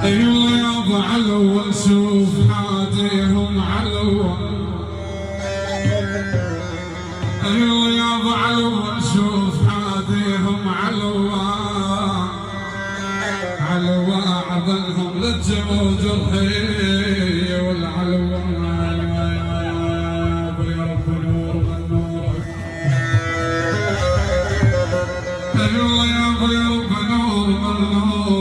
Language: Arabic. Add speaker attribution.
Speaker 1: ايوه يابا علو شوف حاديهم علو ايوه يابا علو شوف حاديهم علو علو عذلهم للجمود الخي والعلو يا رب نور من نورك ايوه يابا يا رب نور من نورك